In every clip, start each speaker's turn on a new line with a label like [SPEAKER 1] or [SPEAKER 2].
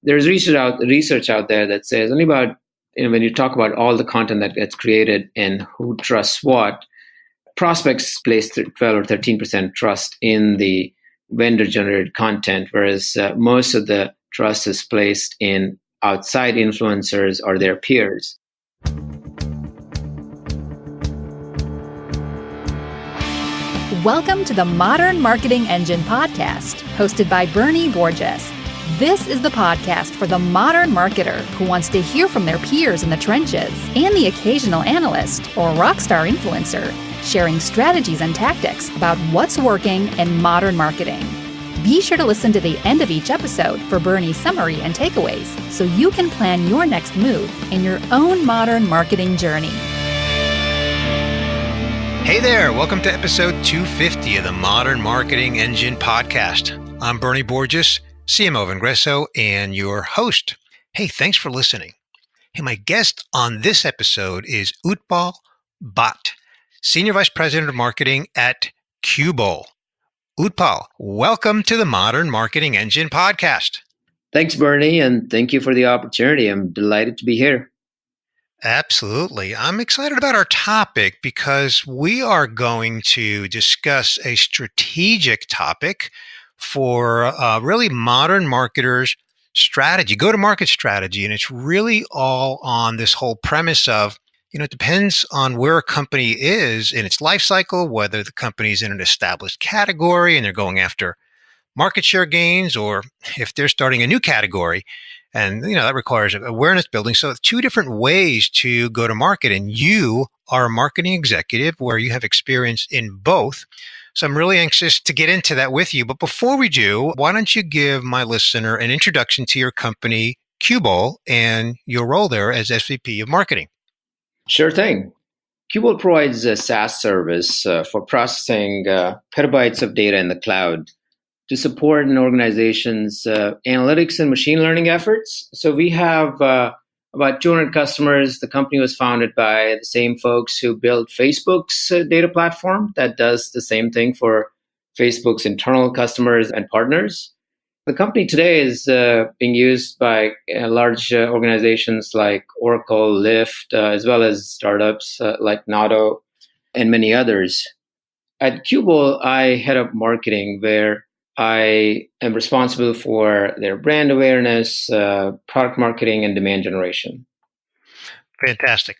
[SPEAKER 1] there's research out there that says only about, when you talk about all the content that gets created and who trusts what, prospects place 12 or 13% trust in the vendor generated content, whereas most of the trust is placed in outside influencers or their peers.
[SPEAKER 2] Welcome to the Modern Marketing Engine podcast, hosted by Bernie Borges. This is the podcast for the modern marketer who wants to hear from their peers in the trenches and the occasional analyst or rockstar influencer, sharing strategies and tactics about what's working in modern marketing. Be sure to listen to the end of each episode for Bernie's summary and takeaways so you can plan your next move in your own modern marketing journey.
[SPEAKER 3] Hey there, welcome to episode 250 of the Modern Marketing Engine podcast. I'm Bernie Borges, CMO of Vengreso, and your host. Hey, thanks for listening. Hey, my guest on this episode is Utpal Bhatt, Senior Vice President of Marketing at Qubole. Utpal, welcome to the Modern Marketing Engine podcast.
[SPEAKER 1] Thanks, Bernie, and thank you for the opportunity. I'm delighted to be here.
[SPEAKER 3] Absolutely. I'm excited about our topic because we are going to discuss a strategic topic for really modern marketers' strategy, go-to-market strategy. And it's really all on this whole premise of, it depends on where a company is in its life cycle, whether the company is in an established category and they're going after market share gains, or if they're starting a new category. And, that requires awareness building. So two different ways to go to market. And you are a marketing executive where you have experience in both. So I'm really anxious to get into that with you. But before we do, why don't you give my listener an introduction to your company, Cueball, and your role there as SVP of Marketing?
[SPEAKER 1] Sure thing. Qubole provides a SaaS service for processing petabytes of data in the cloud to support an organization's analytics and machine learning efforts. So we have about 200 customers. The company was founded by the same folks who built Facebook's data platform that does the same thing for Facebook's internal customers and partners. The company today is being used by large organizations like Oracle, Lyft, as well as startups like Nado and many others. At Qubole, I head up marketing, where I am responsible for their brand awareness, product marketing, and demand generation.
[SPEAKER 3] Fantastic.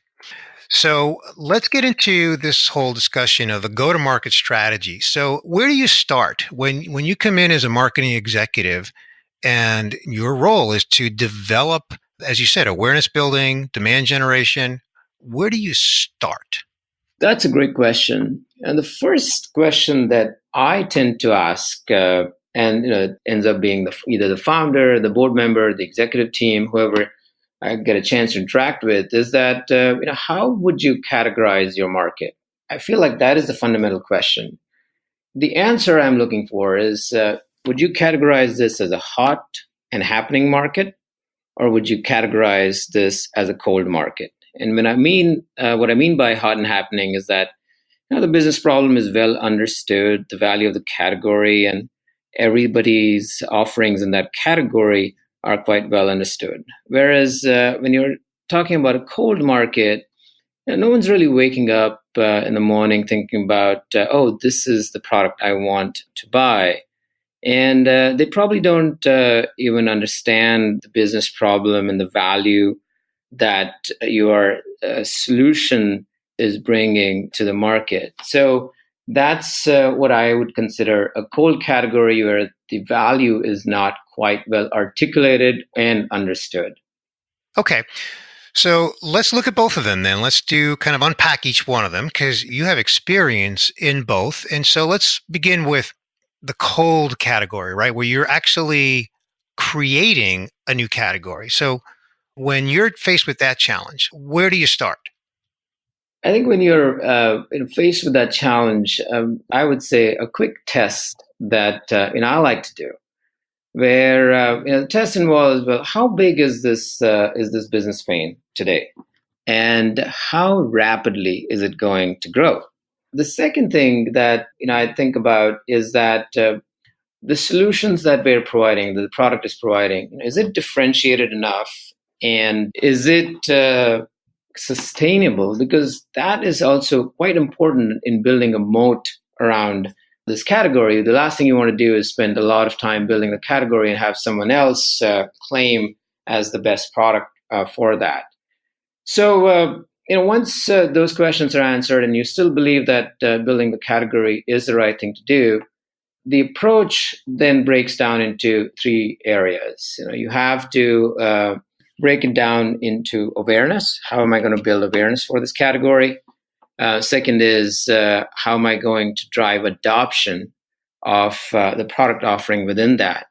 [SPEAKER 3] So let's get into this whole discussion of the go-to-market strategy. So where do you start when you come in as a marketing executive and your role is to develop, as you said, awareness building, demand generation? Where do you start?
[SPEAKER 1] That's a great question. And the first question that I tend to ask, and it ends up being either the founder, the board member, the executive team, whoever I get a chance to interact with, is that how would you categorize your market? I feel like that is the fundamental question. The answer I'm looking for is, would you categorize this as a hot and happening market, or would you categorize this as a cold market? And what I mean by hot and happening is that the business problem is well understood, the value of the category and everybody's offerings in that category are quite well understood. Whereas when you're talking about a cold market, no one's really waking up in the morning thinking about, this is the product I want to buy. And they probably don't even understand the business problem and the value that your solution is bringing to the market. So that's what I would consider a cold category, where the value is not quite well articulated and understood.
[SPEAKER 3] Okay. So let's look at both of them then. Let's kind of unpack each one of them, because you have experience in both. And so let's begin with the cold category, right? Where you're actually creating a new category. So when you're faced with that challenge, where do you start?
[SPEAKER 1] I think when you're faced with that challenge, I would say a quick test that I like to do, where the test involves, well, how big is this business pain today, and how rapidly is it going to grow? The second thing that I think about is that the solutions that we're providing, that the product is providing, is it differentiated enough? And is it sustainable? Because that is also quite important in building a moat around this category. The last thing you want to do is spend a lot of time building the category and have someone else claim as the best product for that. So, once those questions are answered and you still believe that building the category is the right thing to do, the approach then breaks down into three areas. You have to break it down into awareness. How am I going to build awareness for this category? Second is how am I going to drive adoption of the product offering within that?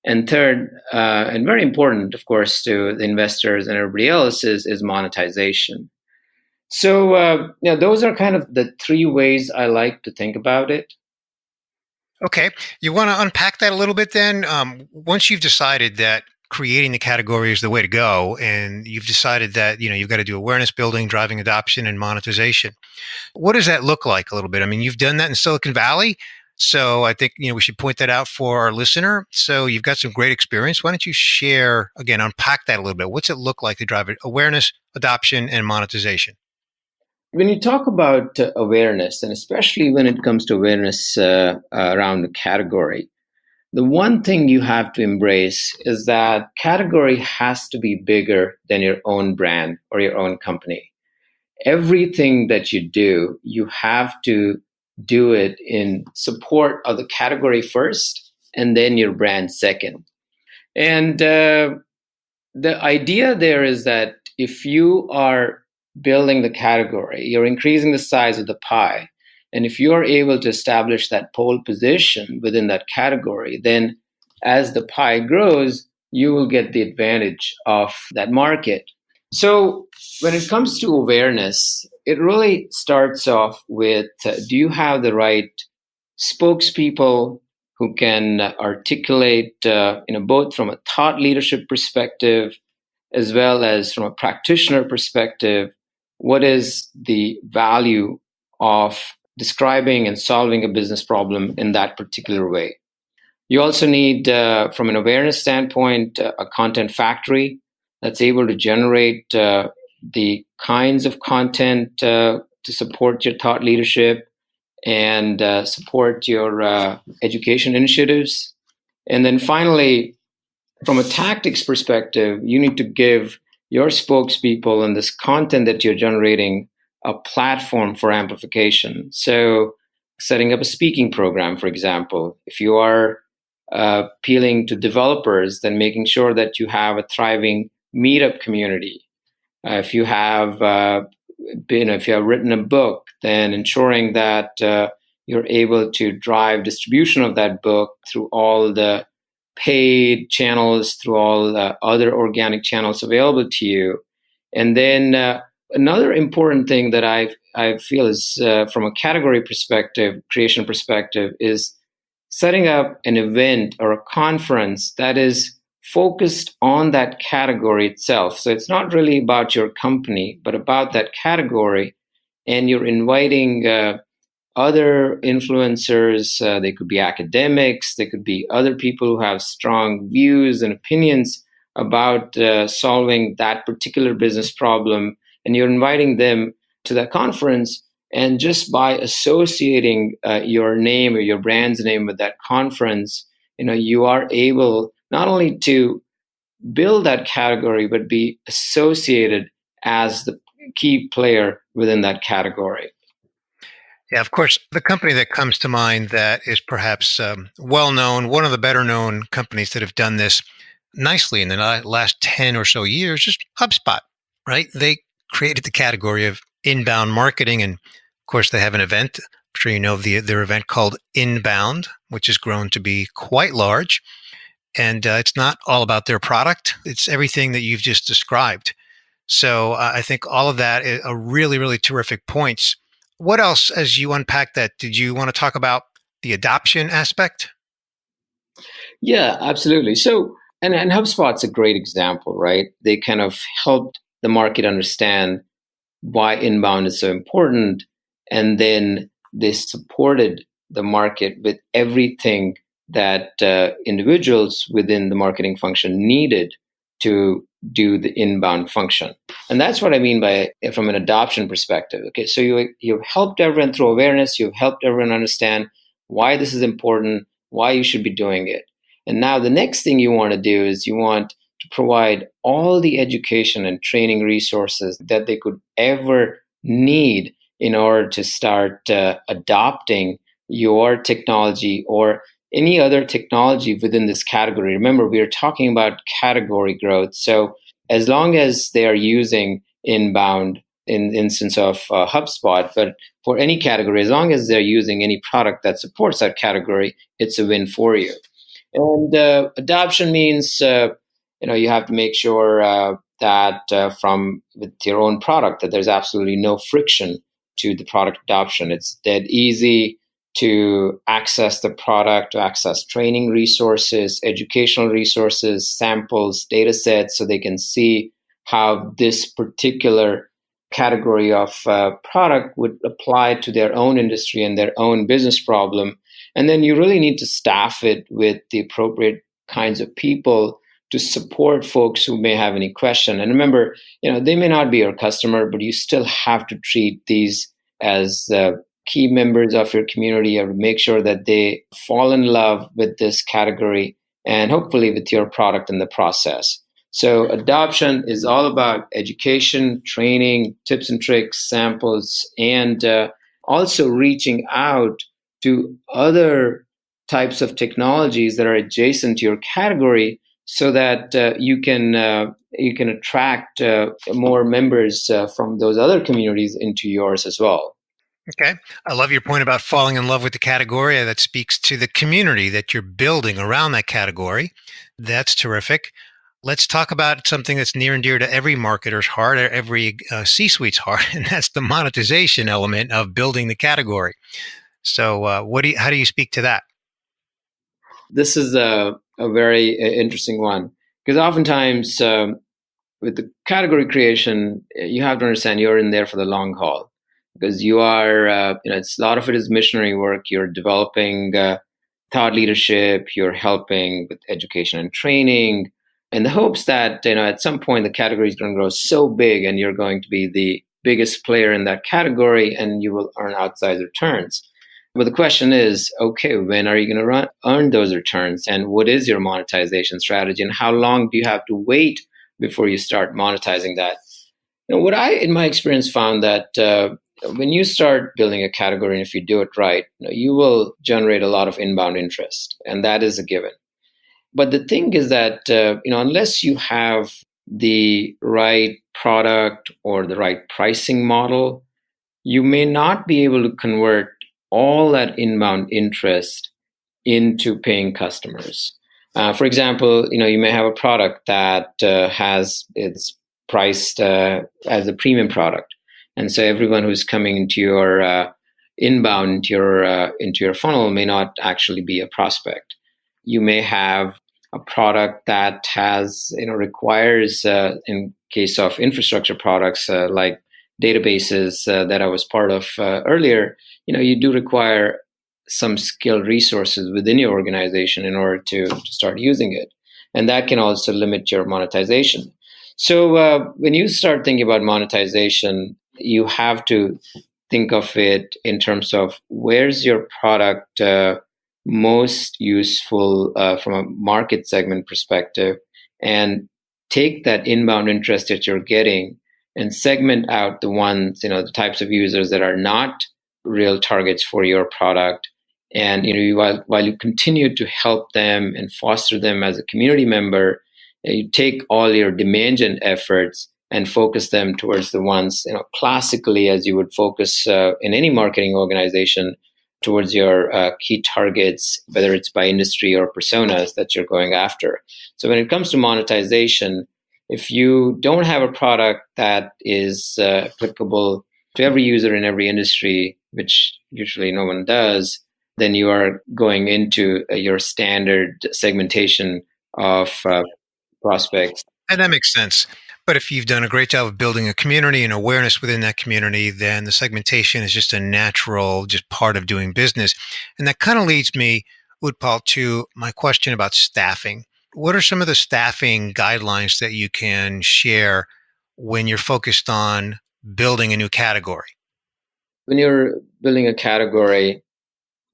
[SPEAKER 1] And third, and very important, of course, to the investors and everybody else, is monetization. So, those are kind of the three ways I like to think about it.
[SPEAKER 3] Okay. You want to unpack that a little bit then? Once you've decided that creating the category is the way to go, and you've decided that, you've got to do awareness building, driving adoption, and monetization, what does that look like a little bit? I mean, you've done that in Silicon Valley. So I think, we should point that out for our listener. So you've got some great experience. Why don't you share, again, unpack that a little bit? What's it look like to drive awareness, adoption, and monetization?
[SPEAKER 1] When you talk about awareness, and especially when it comes to awareness around the category, the one thing you have to embrace is that category has to be bigger than your own brand or your own company. Everything that you do, you have to do it in support of the category first, and then your brand second. And the idea there is that if you are building the category, you're increasing the size of the pie. And if you're able to establish that pole position within that category, then as the pie grows, you will get the advantage of that market. So when it comes to awareness, it really starts off with, do you have the right spokespeople who can articulate, both from a thought leadership perspective, as well as from a practitioner perspective, what is the value of describing and solving a business problem in that particular way. You also need, from an awareness standpoint, a content factory that's able to generate the kinds of content to support your thought leadership and support your education initiatives. And then finally, from a tactics perspective, you need to give your spokespeople and this content that you're generating a platform for amplification. So setting up a speaking program, for example, if you are appealing to developers, then making sure that you have a thriving meetup community. If you have written a book, then ensuring that you're able to drive distribution of that book through all the paid channels, through all other organic channels available to you. And then another important thing that I feel is from a category perspective, creation perspective, is setting up an event or a conference that is focused on that category itself. So it's not really about your company, but about that category. And you're inviting other influencers. They could be academics. They could be other people who have strong views and opinions about solving that particular business problem. And you're inviting them to that conference. And just by associating your name or your brand's name with that conference, you are able not only to build that category, but be associated as the key player within that category.
[SPEAKER 3] Yeah, of course, the company that comes to mind that is perhaps well-known, one of the better-known companies that have done this nicely in the last 10 or so years is HubSpot, right? They created the category of inbound marketing. And of course, they have an event. I'm sure you know of their event called Inbound, which has grown to be quite large. And it's not all about their product. It's everything that you've just described. So I think all of that are really, really terrific points. What else, as you unpack that, did you want to talk about the adoption aspect?
[SPEAKER 1] Yeah, absolutely. So, and HubSpot's a great example, right? They kind of helped the market understand why inbound is so important. And then they supported the market with everything that individuals within the marketing function needed to do the inbound function. And that's what I mean by from an adoption perspective. Okay, so you've helped everyone through awareness, you've helped everyone understand why this is important, why you should be doing it. And now the next thing you want to do is you want to provide all the education and training resources that they could ever need in order to start adopting your technology or any other technology within this category. Remember, we are talking about category growth. So as long as they are using inbound in the instance of HubSpot, but for any category, as long as they're using any product that supports that category, it's a win for you. And adoption means you have to make sure that from with your own product that there's absolutely no friction to the product adoption. It's dead easy to access the product, to access training resources, educational resources, samples, data sets, so they can see how this particular category of product would apply to their own industry and their own business problem. And then you really need to staff it with the appropriate kinds of people to support folks who may have any question. And remember, they may not be your customer, but you still have to treat these as key members of your community, or make sure that they fall in love with this category and hopefully with your product in the process. So adoption is all about education, training, tips and tricks, samples, and also reaching out to other types of technologies that are adjacent to your category, so that you can attract more members from those other communities into yours as well.
[SPEAKER 3] Okay. I love your point about falling in love with the category. That speaks to the community that you're building around that category. That's terrific. Let's talk about something that's near and dear to every marketer's heart, or every C-suite's heart, and that's the monetization element of building the category. So how do you speak to that?
[SPEAKER 1] This is a very interesting one, because oftentimes with the category creation, you have to understand you're in there for the long haul, because you are, it's a lot of it is missionary work. You're developing thought leadership, you're helping with education and training, in the hopes that at some point the category is going to grow so big and you're going to be the biggest player in that category and you will earn outsized returns. But the question is, okay, when are you going to earn those returns, and what is your monetization strategy, and how long do you have to wait before you start monetizing that? What I, in my experience, found that when you start building a category, and if you do it right, you will generate a lot of inbound interest, and that is a given. But the thing is that unless you have the right product or the right pricing model, you may not be able to convert all that inbound interest into paying customers. For example, you may have a product that it's priced as a premium product, and so everyone who's coming into your inbound into your funnel may not actually be a prospect. You may have a product that has requires in case of infrastructure products like databases that I was part of earlier, you do require some skilled resources within your organization in order to start using it. And that can also limit your monetization. So when you start thinking about monetization, you have to think of it in terms of where's your product most useful from a market segment perspective, and take that inbound interest that you're getting and segment out the ones, the types of users that are not real targets for your product. And while you continue to help them and foster them as a community member, you take all your demand gen efforts and focus them towards the ones, classically, as you would focus in any marketing organization, towards your key targets, whether it's by industry or personas that you're going after. So when it comes to monetization, if you don't have a product that is applicable to every user in every industry, which usually no one does, then you are going into your standard segmentation of prospects.
[SPEAKER 3] And that makes sense. But if you've done a great job of building a community and awareness within that community, then the segmentation is just a natural, just part of doing business. And that kind of leads me Utpal, to my question about staffing. What are some of the staffing guidelines that you can share when you're focused on building a new category?
[SPEAKER 1] When you're building a category,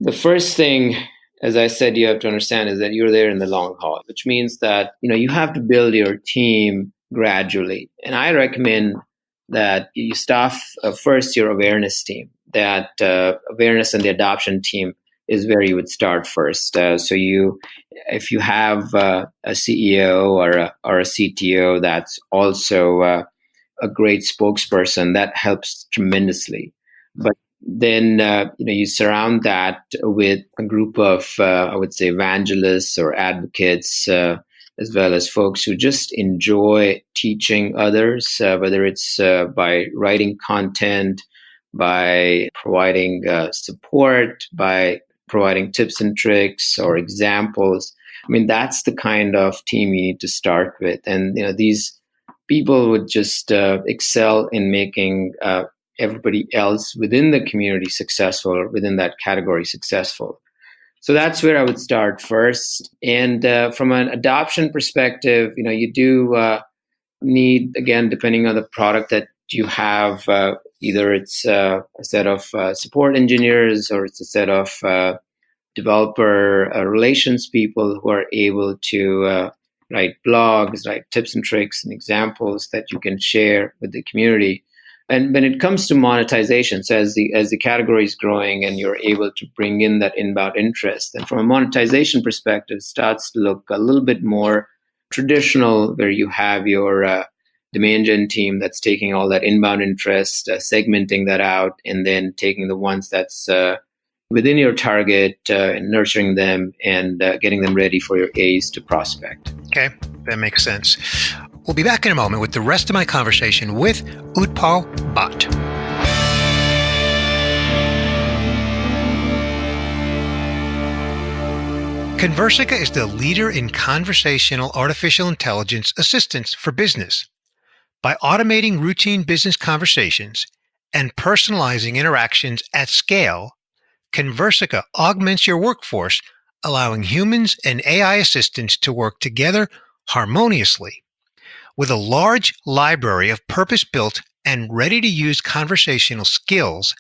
[SPEAKER 1] the first thing, as I said, you have to understand is that you're there in the long haul, which means that you have to build your team gradually. And I recommend that you staff first your awareness team. That awareness and the adoption team is where you would start first. If you have a CEO or a CTO that's also a great spokesperson, that helps tremendously. But then you surround that with a group of I would say evangelists or advocates, as well as folks who just enjoy teaching others, whether it's by writing content, by providing support, by providing tips and tricks or examples. I mean, that's the kind of team you need to start with. And these people would just excel in making everybody else within the community successful, or within that category successful. So that's where I would start first. And from an adoption perspective, you do need, again, depending on the product that you have, either it's a set of support engineers, or it's a set of developer relations people who are able to write blogs, write tips and tricks and examples that you can share with the community. And when it comes to monetization, so as the category is growing and you're able to bring in that inbound interest, and from a monetization perspective, it starts to look a little bit more traditional, where you have your demand gen team that's taking all that inbound interest, segmenting that out, and then taking the ones that's within your target and nurturing them and getting them ready for your A's to prospect.
[SPEAKER 3] Okay, that makes sense. We'll be back in a moment with the rest of my conversation with Utpal Bhatt. Conversica is the leader in conversational artificial intelligence assistance for business. By automating routine business conversations and personalizing interactions at scale, Conversica augments your workforce, allowing humans and AI assistants to work together harmoniously. With a large library of purpose-built and ready-to-use conversational skills,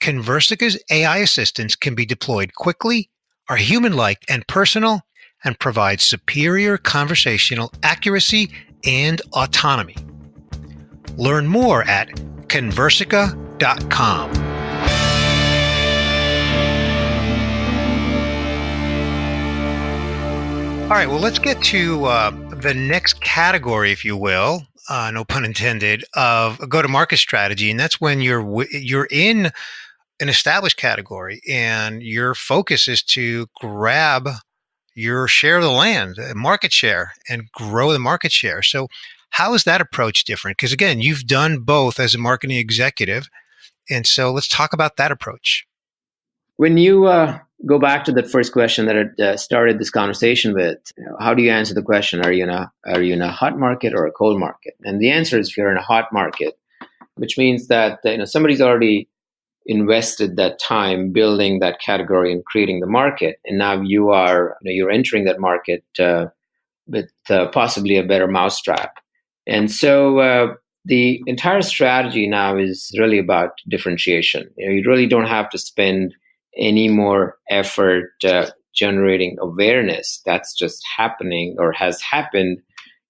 [SPEAKER 3] Conversica's AI assistants can be deployed quickly, are human-like and personal, and provide superior conversational accuracy and autonomy. Learn more at conversica.com. All right, well, let's get to the next category, if you will, no pun intended, of a go-to-market strategy. And that's when you're in an established category and your focus is to grab your share of the land, market share, and grow the market share. So how is that approach different? Because again, you've done both as a marketing executive. And so let's talk about that approach.
[SPEAKER 1] When you go back to that first question that I started this conversation with, how do you answer the question? Are you in a hot market or a cold market? And the answer is, if you're in a hot market, which means that somebody's already invested that time building that category and creating the market, and now you're entering that market with possibly a better mousetrap. And so the entire strategy now is really about differentiation. You really don't have to spend any more effort generating awareness. That's just happening or has happened.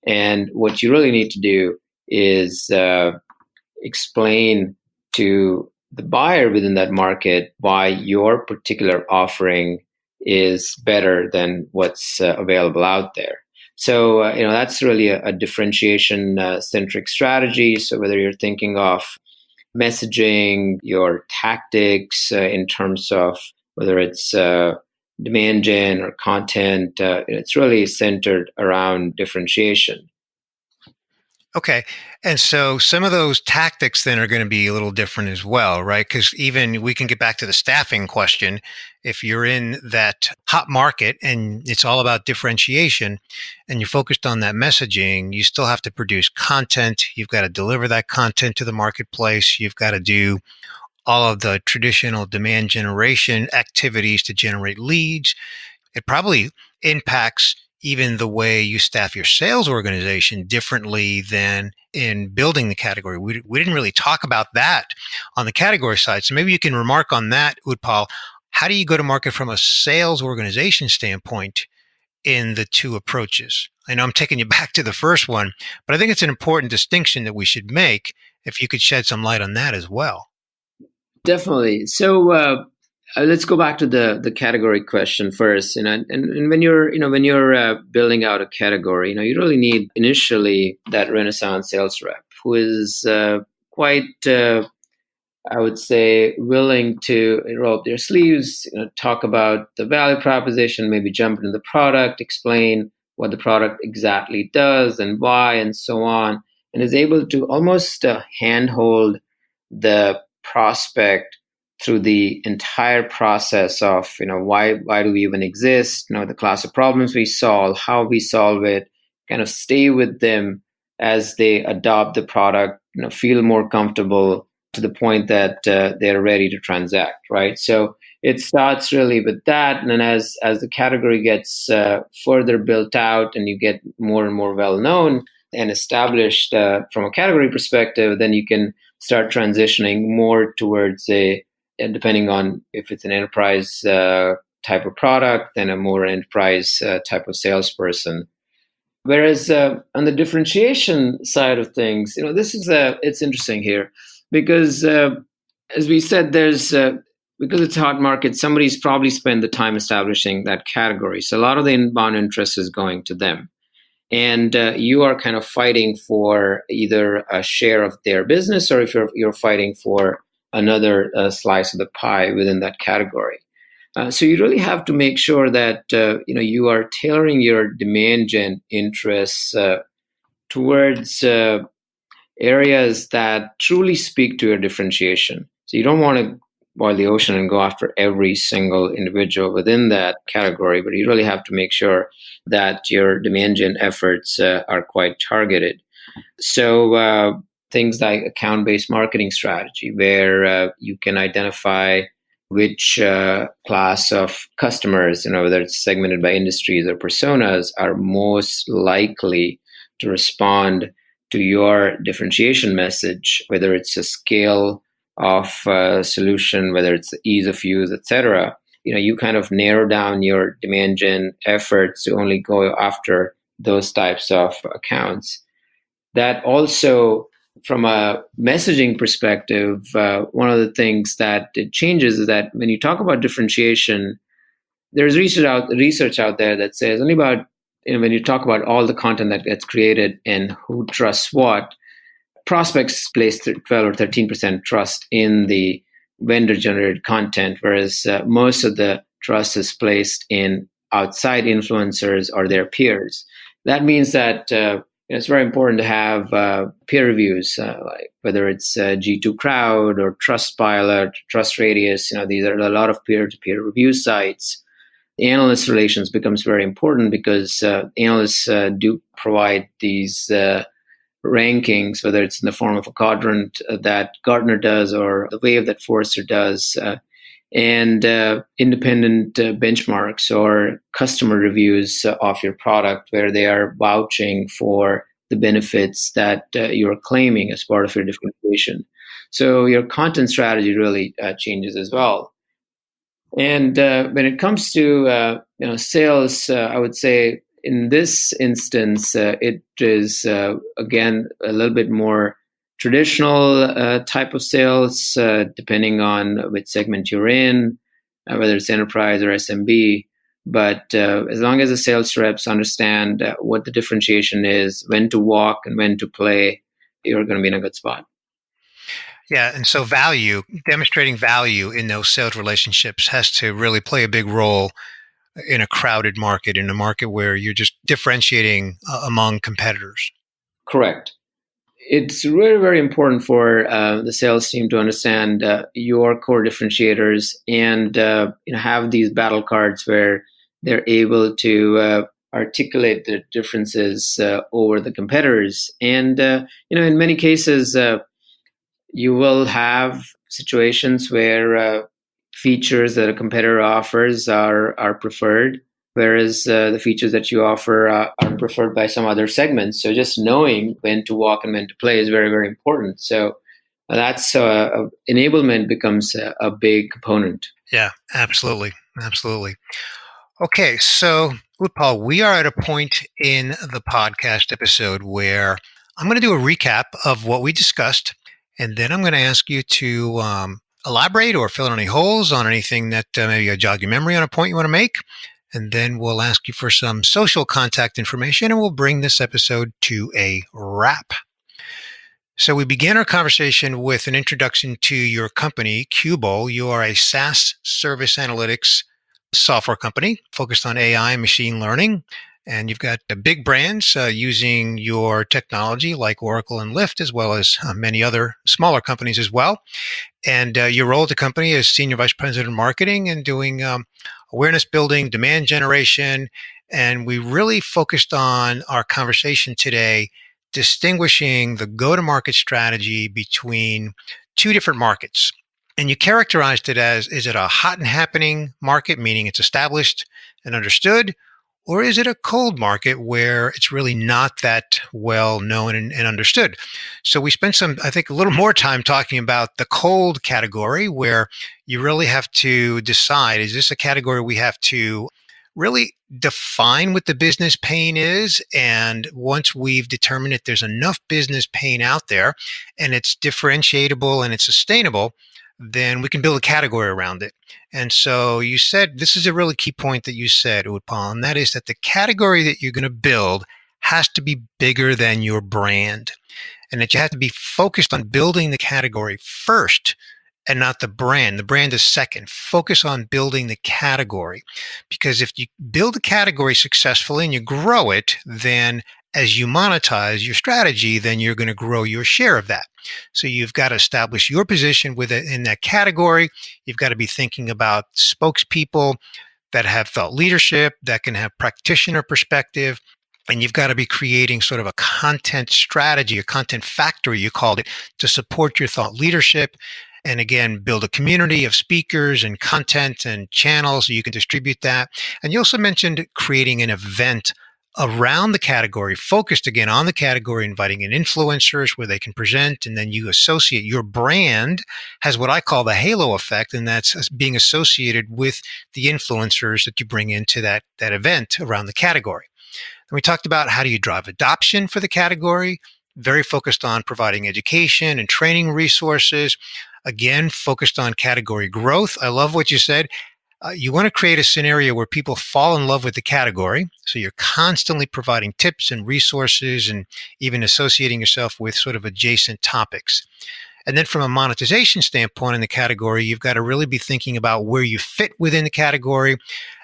[SPEAKER 1] And what you really need to do is explain to the buyer within that market why your particular offering is better than what's available out there. So, that's really a differentiation centric strategy. So whether you're thinking of messaging, your tactics in terms of whether it's demand gen or content, it's really centered around differentiation.
[SPEAKER 3] Okay. And so some of those tactics then are going to be a little different as well, right? Because even we can get back to the staffing question. If you're in that hot market and it's all about differentiation and you're focused on that messaging, you still have to produce content. You've got to deliver that content to the marketplace. You've got to do all of the traditional demand generation activities to generate leads. It probably impacts even the way you staff your sales organization differently than in building the category. We didn't really talk about that on the category side. So maybe you can remark on that, Utpal. How do you go to market from a sales organization standpoint in the two approaches? I know I'm taking you back to the first one, but I think it's an important distinction that we should make. If you could shed some light on that as well.
[SPEAKER 1] Definitely. So let's go back to the category question first. And when you're building out a category, you really need initially that Renaissance sales rep who is quite I would say willing to roll up their sleeves, talk about the value proposition, maybe jump into the product, explain what the product exactly does and why, and so on, and is able to almost handhold the prospect through the entire process of why do we even exist, the class of problems we solve, how we solve it, kind of stay with them as they adopt the product, feel more comfortable to the point that they're ready to transact, right? So it starts really with that, and then as the category gets further built out and you get more and more well known and established from a category perspective, then you can start transitioning more towards depending on if it's an enterprise type of product, then a more enterprise type of salesperson. Whereas on the differentiation side of things, this is it's interesting here. Because, as we said, because it's a hot market, somebody's probably spent the time establishing that category. So a lot of the inbound interest is going to them. And you are kind of fighting for either a share of their business, or if you're fighting for another slice of the pie within that category. So you really have to make sure that you are tailoring your demand gen interests towards areas that truly speak to your differentiation. So you don't want to boil the ocean and go after every single individual within that category, but you really have to make sure that your demand gen efforts are quite targeted. So things like account-based marketing strategy, where you can identify which class of customers, whether it's segmented by industries or personas, are most likely to respond to your differentiation message, whether it's a scale of solution, whether it's the ease of use, etc. You kind of narrow down your demand gen efforts to only go after those types of accounts. That also, from a messaging perspective, one of the things that it changes is that when you talk about differentiation, there's research out there that says only about when you talk about all the content that gets created and who trusts what, prospects place 12 or 13% trust in the vendor-generated content, whereas most of the trust is placed in outside influencers or their peers. That means that it's very important to have peer reviews, like whether it's G2 Crowd or Trustpilot, TrustRadius. These are a lot of peer-to-peer review sites. Analyst relations becomes very important because analysts do provide these rankings, whether it's in the form of a quadrant that Gartner does or the wave that Forrester does, and independent benchmarks or customer reviews of your product where they are vouching for the benefits that you're claiming as part of your differentiation. So your content strategy really changes as well. And when it comes to sales, I would say in this instance, it is again a little bit more traditional type of sales, depending on which segment you're in, whether it's enterprise or SMB. But as long as the sales reps understand what the differentiation is, when to walk and when to play, you're going to be in a good spot.
[SPEAKER 3] Yeah, and so demonstrating value in those sales relationships has to really play a big role in a crowded market, in a market where you're just differentiating among competitors.
[SPEAKER 1] Correct. It's really very important for the sales team to understand your core differentiators and have these battle cards where they're able to articulate the differences over the competitors. And in many cases, you will have situations where features that a competitor offers are preferred, whereas the features that you offer are preferred by some other segments. So just knowing when to walk and when to play is very, very important. So that's enablement becomes a big component.
[SPEAKER 3] Yeah, absolutely. Absolutely. Okay, so Utpal, we are at a point in the podcast episode where I'm going to do a recap of what we discussed, and then I'm going to ask you to elaborate or fill in any holes on anything that maybe jog your memory on a point you want to make. And then we'll ask you for some social contact information, and we'll bring this episode to a wrap. So we begin our conversation with an introduction to your company, Qubole. You are a SaaS service analytics software company focused on AI and machine learning. And you've got big brands using your technology like Oracle and Lyft, as well as many other smaller companies as well. And your role at the company is Senior Vice President of Marketing and doing awareness building, demand generation. And we really focused on our conversation today distinguishing the go-to-market strategy between two different markets. And you characterized it as, is it a hot and happening market, meaning it's established and understood, or is it a cold market where it's really not that well known and understood? So we spent I think a little more time talking about the cold category where you really have to decide, is this a category we have to really define what the business pain is? And once we've determined that there's enough business pain out there and it's differentiatable and it's sustainable, then we can build a category around it. And so you said, this is a really key point that you said, Utpal, and that is that the category that you're going to build has to be bigger than your brand, and that you have to be focused on building the category first and not the brand. The brand is second. Focus on building the category, because if you build a category successfully and you grow it, then as you monetize your strategy, then you're going to grow your share of that. So you've got to establish your position in that category. You've got to be thinking about spokespeople that have thought leadership, that can have practitioner perspective. And you've got to be creating sort of a content strategy, a content factory, you called it, to support your thought leadership. And again, build a community of speakers and content and channels so you can distribute that. And you also mentioned creating an event around the category, focused again on the category, inviting in influencers where they can present, and then you associate your brand has what I call the halo effect, and that's being associated with the influencers that you bring into that event around the category. And we talked about how do you drive adoption for the category, very focused on providing education and training resources, again, focused on category growth. I love what you said. You want to create a scenario where people fall in love with the category. So you're constantly providing tips and resources and even associating yourself with sort of adjacent topics. And then from a monetization standpoint in the category, you've got to really be thinking about where you fit within the category.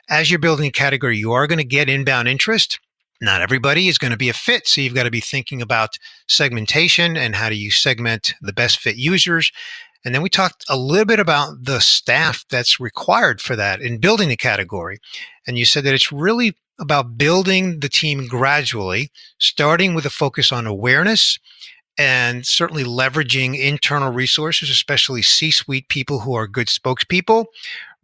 [SPEAKER 3] As you're building a category, you are going to get inbound interest. Not everybody is going to be a fit. So you've got to be thinking about segmentation and how do you segment the best fit users. And then we talked a little bit about the staff that's required for that in building the category. And you said that it's really about building the team gradually, starting with a focus on awareness and certainly leveraging internal resources, especially C-suite people who are good spokespeople,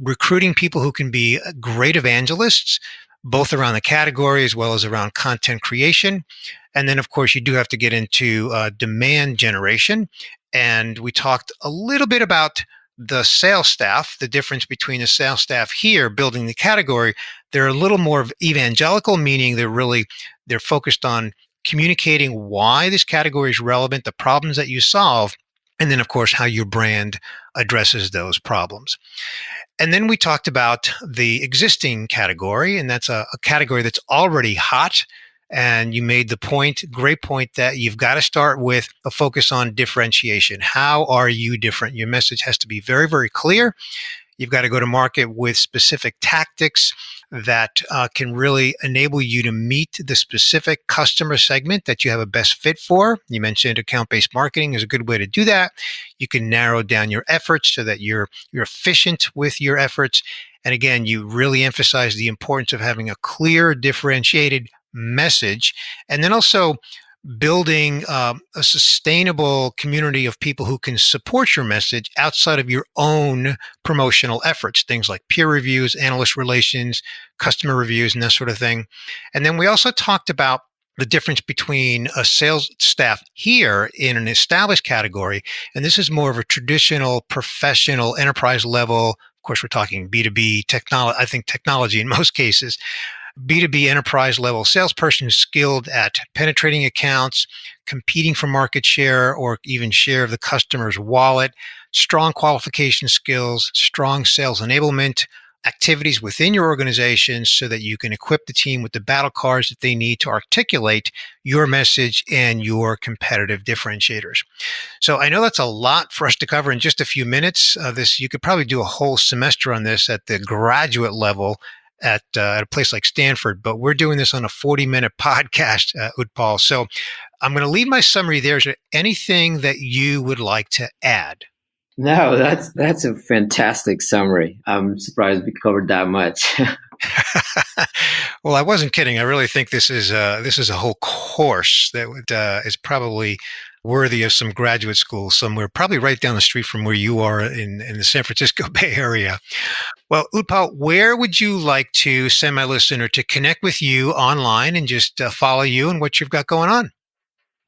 [SPEAKER 3] recruiting people who can be great evangelists, both around the category as well as around content creation. And then, of course, you do have to get into demand generation. And we talked a little bit about the sales staff, the difference between the sales staff here building the category. They're a little more evangelical, meaning they're focused on communicating why this category is relevant, the problems that you solve, and then, of course, how your brand addresses those problems. And then we talked about the existing category, and that's a category that's already hot. And you made the point, great point, that you've got to start with a focus on differentiation. How are you different? Your message has to be very, very clear. You've got to go to market with specific tactics that can really enable you to meet the specific customer segment that you have a best fit for. You mentioned account-based marketing is a good way to do that. You can narrow down your efforts so that you're efficient with your efforts. And again, you really emphasize the importance of having a clear, differentiated message, and then also building a sustainable community of people who can support your message outside of your own promotional efforts, things like peer reviews, analyst relations, customer reviews, and that sort of thing. And then we also talked about the difference between a sales staff here in an established category, and this is more of a traditional, professional, enterprise level. Of course, we're talking B2B technology, I think technology in most cases, B2B enterprise level salesperson who's skilled at penetrating accounts, competing for market share or even share of the customer's wallet, strong qualification skills, strong sales enablement activities within your organization so that you can equip the team with the battle cards that they need to articulate your message and your competitive differentiators. So I know that's a lot for us to cover in just a few minutes. You could probably do a whole semester on this at the graduate level at a place like Stanford, but we're doing this on a 40-minute podcast, Utpal. So I'm going to leave my summary there. Is there anything that you would like to add?
[SPEAKER 1] No, that's a fantastic summary. I'm surprised we covered that much.
[SPEAKER 3] Well, I wasn't kidding. I really think this is a whole course that is probably worthy of some graduate school somewhere, probably right down the street from where you are in the San Francisco Bay Area. Well, Utpal, where would you like to send my listener to connect with you online and just follow you and what you've got going on?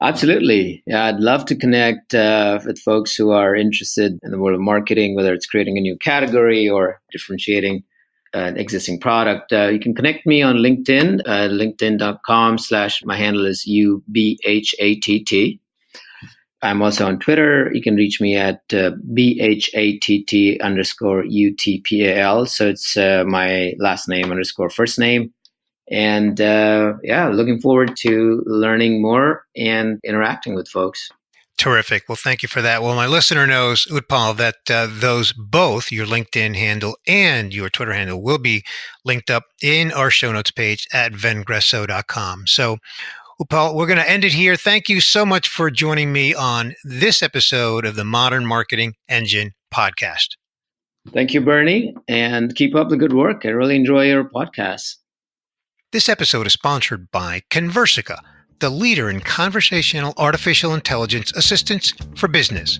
[SPEAKER 1] Absolutely. Yeah, I'd love to connect with folks who are interested in the world of marketing, whether it's creating a new category or differentiating an existing product. You can connect me on LinkedIn, linkedin.com/my handle is UBHATT. I'm also on Twitter. You can reach me at BHATT_UTPAL. So it's my last name _ first name. And looking forward to learning more and interacting with folks.
[SPEAKER 3] Terrific. Well, thank you for that. Well, my listener knows, Utpal, that those both, your LinkedIn handle and your Twitter handle, will be linked up in our show notes page at Vengreso.com. So, Utpal, we're going to end it here. Thank you so much for joining me on this episode of the Modern Marketing Engine podcast.
[SPEAKER 1] Thank you, Bernie, and keep up the good work. I really enjoy your podcast.
[SPEAKER 3] This episode is sponsored by Conversica, the leader in conversational artificial intelligence assistance for business.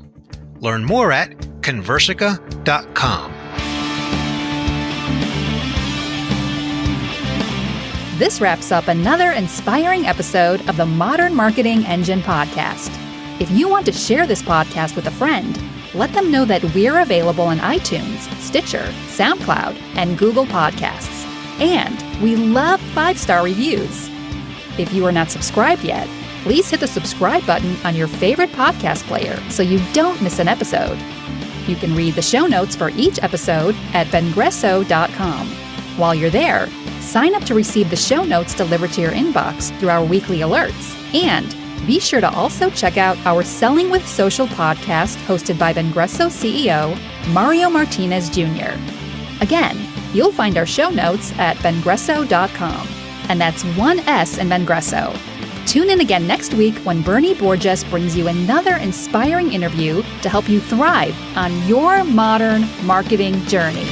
[SPEAKER 3] Learn more at conversica.com.
[SPEAKER 2] This wraps up another inspiring episode of the Modern Marketing Engine podcast. If you want to share this podcast with a friend, let them know that we're available on iTunes, Stitcher, SoundCloud, and Google Podcasts. And we love 5-star reviews. If you are not subscribed yet, please hit the subscribe button on your favorite podcast player so you don't miss an episode. You can read the show notes for each episode at Vengreso.com. While you're there, sign up to receive the show notes delivered to your inbox through our weekly alerts. And be sure to also check out our Selling with Social podcast hosted by Vengreso CEO Mario Martinez Jr. Again, you'll find our show notes at Vengreso.com. And that's one S in Vengreso. Tune in again next week when Bernie Borges brings you another inspiring interview to help you thrive on your modern marketing journey.